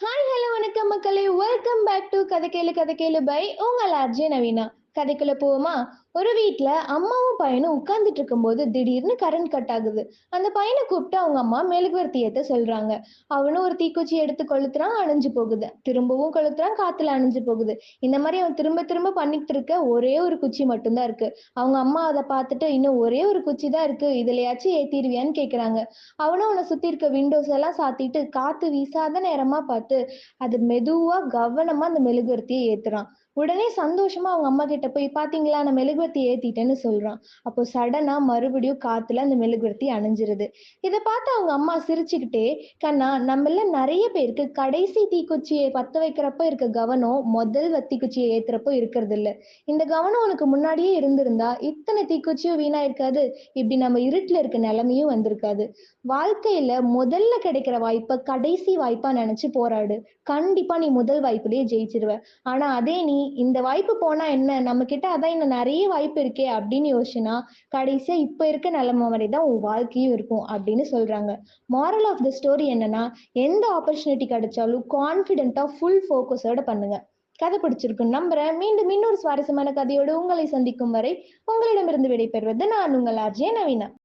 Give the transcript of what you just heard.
Hello வணக்கம் மக்களே. Welcome back to கதை கேளு பை உங்கள் ஆர்ஜே நவீனா. கதைக்குள்ள போவோமா? ஒரு வீட்ல அம்மாவும் பையனும் உட்கார்ந்துட்டு இருக்கும்போது திடீர்னு கரண்ட் கட் ஆகுது. அந்த பையனை கூப்பிட்டு அவங்க அம்மா மெழுகுவர்த்தி ஏத்த சொல்றாங்க. அவனும் ஒரு தீக்குச்சி எடுத்து கொளுத்துறான், அணைஞ்சு போகுது. திரும்பவும் கொளுத்துறான், காத்துல அணைஞ்சு போகுது. இந்த மாதிரி அவன் திரும்ப திரும்ப பண்ணிட்டு இருக்க ஒரே ஒரு குச்சி மட்டும்தான் இருக்கு. அவங்க அம்மா அதை பார்த்துட்டு, இன்னும் ஒரே ஒரு குச்சி தான் இருக்கு, இதுலயாச்சும் ஏத்திடுவியான்னு கேக்குறாங்க. அவனும் அவனை சுத்தி இருக்க விண்டோஸ் எல்லாம் சாத்திட்டு காத்து வீசாத நேரமா பார்த்து அது மெதுவா கவனமா அந்த மெழுகுவர்த்தியை ஏத்துறான். உடனே சந்தோஷமா அவங்க அம்மா கிட்ட போய், பாத்தீங்களா நான் மெழுகுவர்த்தி ஏத்திட்டேன்னு சொல்றான். அப்போ சடனா மறுபடியும் காத்துல அந்த மெழுகுவர்த்தி அணைஞ்சிருது. இதை பார்த்து அவங்க அம்மா சிரிச்சுக்கிட்டே, கண்ணா நம்மள நிறைய பேருக்கு கடைசி தீக்குச்சியை பத்த வைக்கிறப்ப இருக்க கவனம் முதல் தீக்குச்சியை ஏத்துறப்போ இருக்கிறது இல்ல. இந்த கவனம் உனக்கு முன்னாடியே இருந்திருந்தா இத்தனை தீக்குச்சியும் வீணா இருக்காது, இப்படி நம்ம இருட்டுல இருக்க நிலைமையும் வந்திருக்காது. வாழ்க்கையில முதல்ல கிடைக்கிற வாய்ப்ப கடைசி வாய்ப்பா நினைச்சு போராடு. கண்டிப்பா நீ முதல் வாய்ப்புலயே ஜெயிச்சிருவ. ஆனா அதே நீ இந்த வாய்ப்பு போனா என்ன, நம்ம கிட்ட அதான் இன்னும் நிறைய வாய்ப்பு இருக்கே அப்படின்னு யோசிச்சுனா, கடைசியா இப்ப இருக்க நிலைமை வரைதான் உன் வாழ்க்கையும் இருக்கும் அப்படின்னு சொல்றாங்க. மாரல் ஆஃப் த ஸ்டோரி என்னன்னா, எந்த ஆப்பர்ச்சுனிட்டி கிடைச்சாலும் கான்பிடென்ட்டா ஃபுல் ஃபோக்கஸோட பண்ணுங்க. கதை பிடிச்சிருக்குன்னு நம்புறேன். மீண்டும் இன்னொரு சுவாரஸ்யமான கதையோடு உங்களை சந்திக்கும் வரை உங்களிடமிருந்து விடைபெறுவது நான் உங்கள் ஆர்ஜே நவீனா.